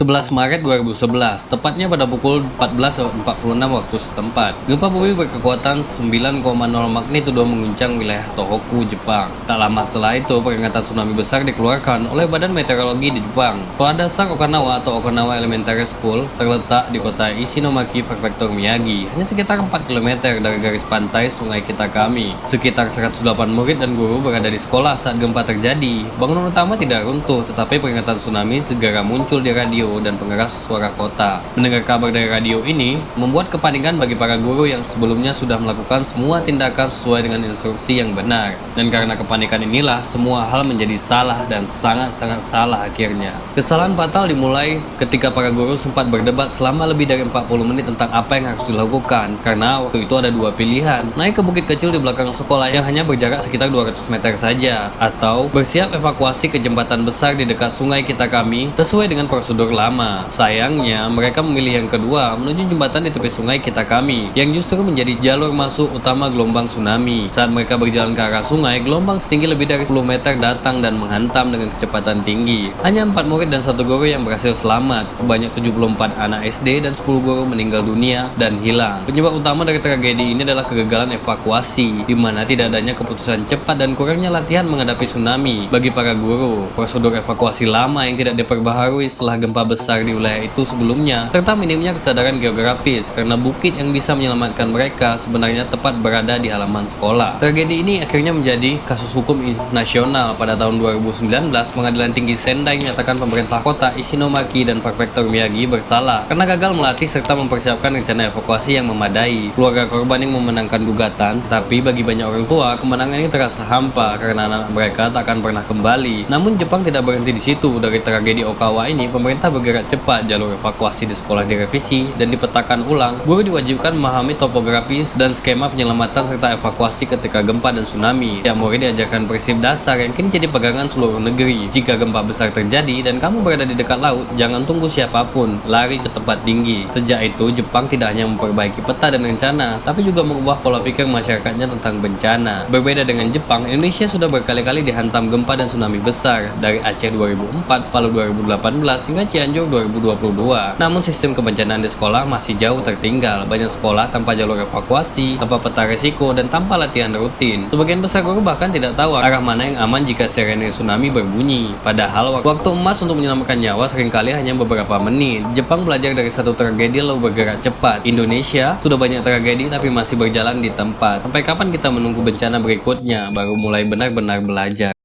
11 Maret 2011, tepatnya pada pukul 14.46 waktu setempat. Gempa bumi berkekuatan 9,0 magnitudo mengguncang wilayah Tohoku, Jepang. Tak lama setelah itu, peringatan tsunami besar dikeluarkan oleh Badan Meteorologi di Jepang. Sekolah dasar Okinawa atau Okinawa Elementary School terletak di kota Ishinomaki, Prefektur Miyagi, hanya sekitar 4 km dari garis pantai Sungai Kitakami. Sekitar 108 murid dan guru berada di sekolah saat gempa terjadi. Bangunan utama tidak runtuh, tetapi peringatan tsunami segera muncul di radio dan pengeras suara kota. Mendengar kabar dari radio ini membuat kepanikan bagi para guru yang sebelumnya sudah melakukan semua tindakan sesuai dengan instruksi yang benar. Dan karena kepanikan inilah semua hal menjadi salah dan sangat-sangat salah akhirnya. Kesalahan fatal dimulai ketika para guru sempat berdebat selama lebih dari 40 menit tentang apa yang harus dilakukan. Karena waktu itu ada dua pilihan, naik ke bukit kecil di belakang sekolah yang hanya berjarak sekitar 200 meter saja, atau bersiap evakuasi ke jembatan besar di dekat Sungai Kitakami sesuai dengan prosedur lama. Sayangnya, mereka memilih yang kedua, menuju jembatan di tepi Sungai Kitakami, yang justru menjadi jalur masuk utama gelombang tsunami. Saat mereka berjalan ke arah sungai, gelombang setinggi lebih dari 10 meter datang dan menghantam dengan kecepatan tinggi. Hanya 4 murid dan 1 guru yang berhasil selamat, sebanyak 74 anak SD dan 10 guru meninggal dunia dan hilang. Penyebab utama dari tragedi ini adalah kegagalan evakuasi, di mana tidak adanya keputusan cepat dan kurangnya latihan menghadapi tsunami. Bagi para guru, prosedur evakuasi lama yang tidak diperbaharui setelah gempa besar di wilayah itu sebelumnya, serta minimnya kesadaran geografis karena bukit yang bisa menyelamatkan mereka sebenarnya tepat berada di halaman sekolah. Tragedi ini akhirnya menjadi kasus hukum nasional. Pada tahun 2019, Pengadilan Tinggi Sendai menyatakan pemerintah kota Ishinomaki dan Prefektur Miyagi bersalah karena gagal melatih serta mempersiapkan rencana evakuasi yang memadai. Keluarga korban yang memenangkan gugatan, tapi bagi banyak orang tua, kemenangan ini terasa hampa karena anak mereka tak akan pernah kembali. Namun Jepang tidak berhenti di situ. Dari tragedi Okawa ini, pemerintah bergerak cepat, jalur evakuasi di sekolah direvisi dan dipetakan ulang. Guru diwajibkan memahami topografis dan skema penyelamatan serta evakuasi ketika gempa dan tsunami. Tiap murid diajarkan prinsip dasar yang kini jadi pegangan seluruh negeri. Jika gempa besar terjadi dan kamu berada di dekat laut, jangan tunggu siapapun, lari ke tempat tinggi. Sejak itu, Jepang tidak hanya memperbaiki peta dan rencana, tapi juga mengubah pola pikir masyarakatnya tentang bencana. Berbeda dengan Jepang, Indonesia sudah berkali-kali dihantam gempa dan tsunami besar, dari Aceh 2004, Palu 2018, hingga Cianjur 2022. Namun sistem kebencanaan di sekolah masih jauh tertinggal. Banyak sekolah tanpa jalur evakuasi, tanpa peta risiko, dan tanpa latihan rutin. Sebagian besar guru bahkan tidak tahu arah mana yang aman jika sirene tsunami berbunyi. Padahal waktu emas untuk menyelamatkan nyawa seringkali hanya beberapa menit. Jepang belajar dari satu tragedi lalu bergerak cepat. Indonesia sudah banyak tragedi tapi masih berjalan di tempat. Sampai kapan kita menunggu bencana berikutnya baru mulai benar-benar belajar?